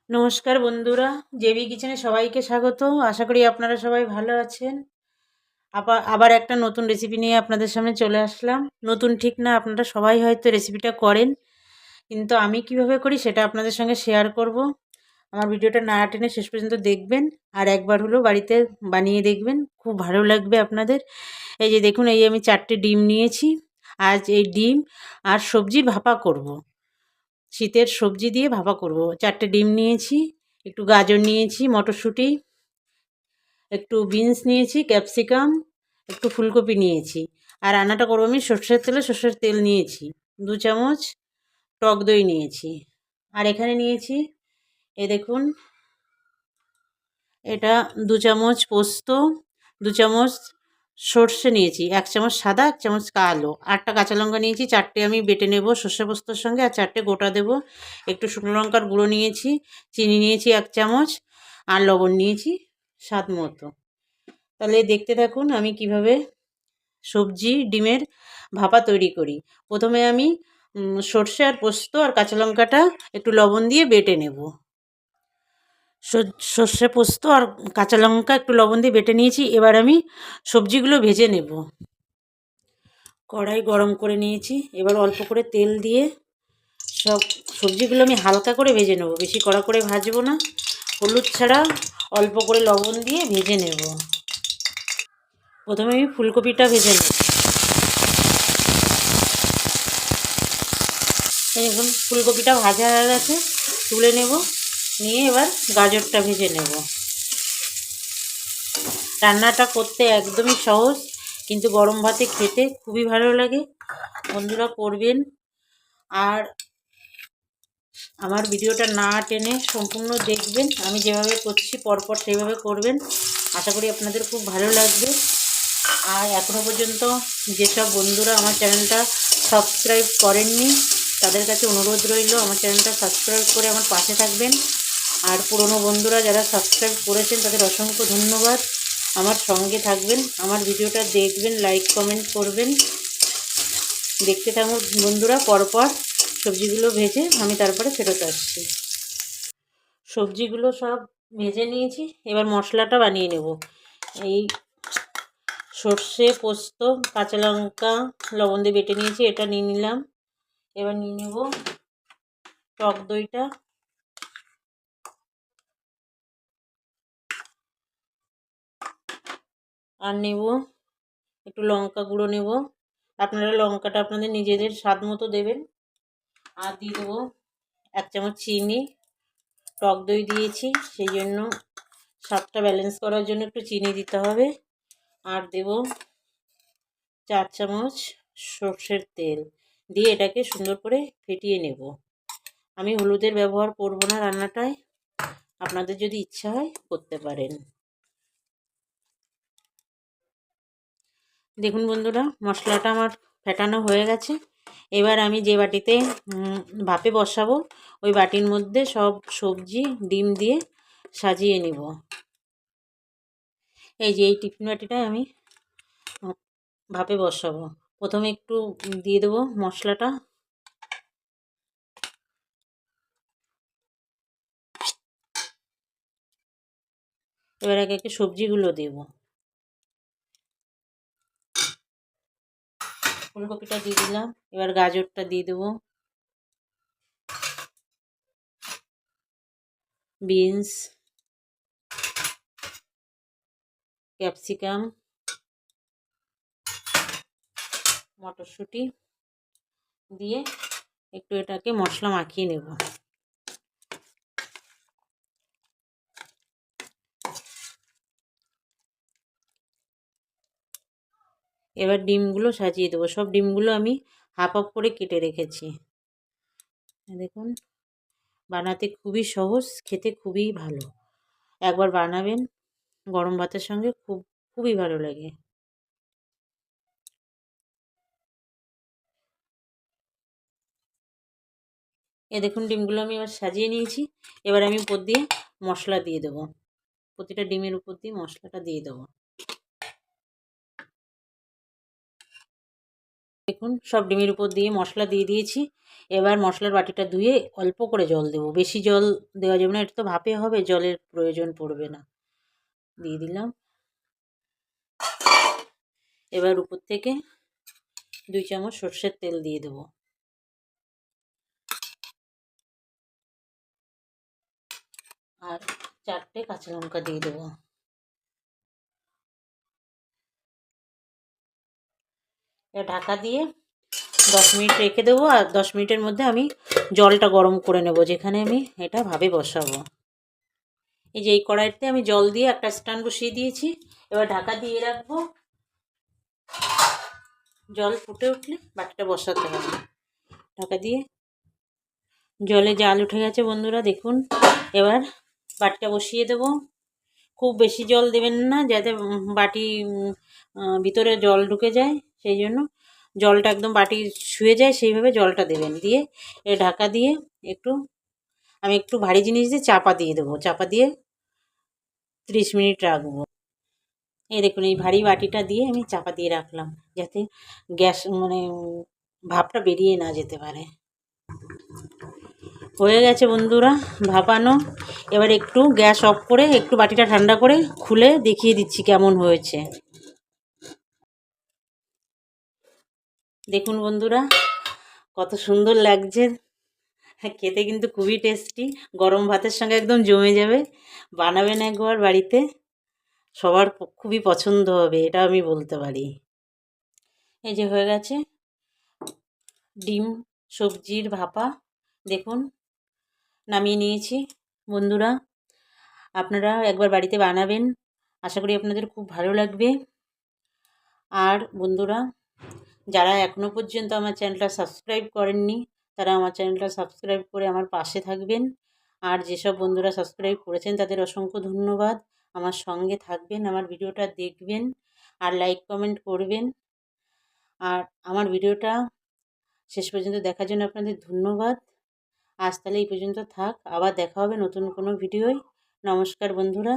নমস্কার বন্ধুরা, জেবি কিচেনে সবাইকে স্বাগত। আশা করি আপনারা সবাই ভালো আছেন। আবার একটা নতুন রেসিপি নিয়ে আপনাদের সামনে চলে আসলাম। নতুন ঠিক না, আপনারা সবাই হয়তো রেসিপিটা করেন, কিন্তু আমি কিভাবে করি সেটা আপনাদের সঙ্গে শেয়ার করব। আমার ভিডিওটা না টেনে শেষ পর্যন্ত দেখবেন, আর একবার হলেও বাড়িতে বানিয়ে দেখবেন, খুব ভালো লাগবে আপনাদের। এই যে দেখুন, এই আমি 4টে ডিম নিয়েছি। আজ এই ডিম আর সবজির ভাপা করব। শীতের সবজি দিয়ে ভাপা করব। 4টে ডিম নিয়েছি, একটু গাজর নিয়েছি, মটরশুঁটি, একটু বিনস নিয়েছি, ক্যাপসিকাম, একটু ফুলকপি নিয়েছি। আর রান্নাটা করবো আমি সর্ষের তেল নিয়েছি 2 চামচ, টক দই নিয়েছি। আর এখানে নিয়েছি, এই দেখুন, এটা 2 চামচ পোস্ত, 2 চামচ সর্ষে নিয়েছি, 1 চামচ সাদা, 1 চামচ কালো, 8টা কাঁচা লঙ্কা নিয়েছি, 4টে আমি বেটে নেব সর্ষে পোস্তর সঙ্গে, আর 4টে গোটা দেব। একটু শুকনো লঙ্কার গুঁড়ো নিয়েছি, চিনি নিয়েছি 1 চামচ, আর লবণ নিয়েছি স্বাদ মতো। তাহলে দেখতে থাকুন আমি কিভাবে সবজি ডিমের ভাপা তৈরি করি। প্রথমে আমি সর্ষে আর পোস্ত আর কাঁচা লঙ্কাটা একটু লবণ দিয়ে বেটে নেব। সর্ষে পোস্ত আর কাঁচা লঙ্কা একটু লবণ দিয়ে বেটে নিয়েছি। এবার আমি সবজিগুলো ভেজে নেব। কড়াই গরম করে নিয়েছি, এবার অল্প করে তেল দিয়ে সব সবজিগুলো আমি হালকা করে ভেজে নেব, বেশি কড়া করে ভাজবো না। হলুদ ছাড়া অল্প করে লবণ দিয়ে ভেজে নেব। প্রথমে আমি ফুলকপিটা ভেজে নেব। এখন ফুলকপিটা ভাজা হয়ে গেছে, তুলে নেব। নিয়ে এবার গাজরটা ভেজে নেব। রান্নাটা করতে একদমই সহজ, কিন্তু গরম ভাতে খেতে খুবই ভালো লাগে। বন্ধুরা করবেন, আর আমার ভিডিওটা না টেনে সম্পূর্ণ দেখবেন। আমি যেভাবে করছি পরপর সেইভাবে করবেন, আশা করি আপনাদের খুব ভালো লাগবে। আর এখনও পর্যন্ত যেসব বন্ধুরা আমার চ্যানেলটা সাবস্ক্রাইব করেননি, তাদের কাছে অনুরোধ রইল আমার চ্যানেলটা সাবস্ক্রাইব করে আমার পাশে থাকবেন। আর পুরনো বন্ধুরা যারা সাবস্ক্রাইব করেছেন তাদের অসংখ্য ধন্যবাদ। আমার সঙ্গে থাকবেন, আমার ভিডিওটা দেখবেন, লাইক কমেন্ট করবেন। দেখতে থাকুন বন্ধুরা, পরপর সবজিগুলো ভেজে আমি তারপরে ফেরত আসছি। সবজিগুলো সব ভেজে নিয়েছি, এবার মশলাটা বানিয়ে নেব। এই সর্ষে পোস্ত কাঁচা লঙ্কা লবণ দিয়ে বেটে নিয়েছি, এটা নিয়ে নিলাম। এবার নিয়ে নেব টক দইটা, আর নেব একটু লঙ্কা গুঁড়ো নেব। আপনারা লঙ্কাটা আপনাদের নিজেদের স্বাদ মতো দেবেন। আর দিয়ে দেবো 1 চামচ চিনি। টক দই দিয়েছি সেই জন্য স্বাদটা ব্যালেন্স করার জন্য একটু চিনি দিতে হবে। আর দেব 4 চামচ সর্ষের তেল দিয়ে এটাকে সুন্দর করে ফেটিয়ে নেব। আমি হলুদের ব্যবহার করব না রান্নাটায়, আপনাদের যদি ইচ্ছা হয় করতে পারেন। দেখুন বন্ধুরা, মশলাটা আমার ফেটানো হয়ে গেছে। এবার আমি যে বাটিতে ভাপে বসাবো ওই বাটির মধ্যে সব সবজি ডিম দিয়ে সাজিয়ে নেব। এই যে এই টিফিন বাটিটায় আমি ভাপে বসাবো। প্রথমে একটু দিয়ে দেবো মশলাটা, এবার একে একে সবজিগুলো দেব। ফুলকপিটা দিয়ে দিলাম, এবার গাজরটা দিয়ে দেবো, বিনস, ক্যাপসিকাম, মটরশুঁটি দিয়ে একটু এটাকে মশলা মাখিয়ে নেব। এবার ডিমগুলো সাজিয়ে দেবো। সব ডিমগুলো আমি হাফ হাফ করে কেটে রেখেছি। দেখুন, বানাতে খুবই সহজ, খেতে খুবই ভালো। একবার বানাবেন, গরম ভাতের সঙ্গে খুবই ভালো লাগে। দেখুন ডিমগুলো আমি এবার সাজিয়ে নিয়েছি। এবার আমি উপর দিয়ে মশলা দিয়ে দেবো, প্রতিটা ডিমের উপর দিয়ে মশলাটা দিয়ে দেবো। দেখুন সব ডিমের উপর দিয়ে মশলা দিয়ে দিয়েছি। এবার মশলার বাটিটা ধুয়ে অল্প করে জল দেবো, বেশি জল দেওয়া যাবে না, এটা তো ভাপে হবে, জলের প্রয়োজন পড়বে না। দিয়ে দিলাম। এবার উপর থেকে 2 চামচ সর্ষের তেল দিয়ে দেবো। আর 4টে কাঁচা লঙ্কা দিয়ে দেবো। ঢাকা দিয়ে 10 মিনিট রেখে দেবো। আর 10 মিনিটের মধ্যে আমি জলটা গরম করে নেব, যেখানে আমি এটা ভাবে বসাবো। এই যে এই কড়াইতে আমি জল দিয়ে একটা স্ট্যান্ড বসিয়ে দিয়েছি। এবার ঢাকা দিয়ে রাখবো। জল ফুটে উঠলে বাটিটা বসাতে হবে। ঢাকা দিয়ে জলে জাল উঠে গেছে বন্ধুরা, দেখুন। এবার বাটিটা বসিয়ে দেব। খুব বেশি জল দেবেন না, যাতে বাটি ভিতরে জল ঢুকে যায়, সেই জন্য জলটা একদম বাটি শুয়ে যায় সেইভাবে জলটা দেবেন। দিয়ে ঢাকা দিয়ে আমি একটু ভারী জিনিস দিয়ে চাপা দিয়ে দেবো। চাপা দিয়ে 30 মিনিট রাখবো। এই দেখুন, এই ভারী বাটিটা দিয়ে আমি চাপা দিয়ে রাখলাম, যাতে গ্যাস ভাপটা বেরিয়ে না যেতে পারে। হয়ে গেছে বন্ধুরা ভাপানো। এবার একটু গ্যাস অফ করে একটু বাটিটা ঠান্ডা করে খুলে দেখিয়ে দিচ্ছি কেমন হয়েছে। দেখুন বন্ধুরা, কত সুন্দর লাগছে। খেতে কিন্তু খুবই টেস্টি, গরম ভাতের সঙ্গে একদম জমে যাবে। বানাবেন একবার বাড়িতে, সবার খুবই পছন্দ হবে, এটা আমি বলতে পারি। এই যে হয়ে গেছে ডিম সবজির ভাপা, দেখুন নামিয়ে নিয়েছি। বন্ধুরা, আপনারা একবার বাড়িতে বানাবেন, আশা করি আপনাদের খুব ভালো লাগবে। আর বন্ধুরা, যারা এখনও পর্যন্ত আমার চ্যানেলটা সাবস্ক্রাইব করেননি, তারা আমার চ্যানেলটা সাবস্ক্রাইব করে আমার পাশে থাকবেন। আর যেসব বন্ধুরা সাবস্ক্রাইব করেছেন তাদের অসংখ্য ধন্যবাদ। আমার সঙ্গে থাকবেন, আমার ভিডিওটা দেখবেন আর লাইক কমেন্ট করবেন। আর আমার ভিডিওটা শেষ পর্যন্ত দেখার জন্য আপনাদের ধন্যবাদ। আজ তাহলে এই পর্যন্ত থাক, আবার দেখা হবে নতুন কোনো ভিডিওয়। নমস্কার বন্ধুরা।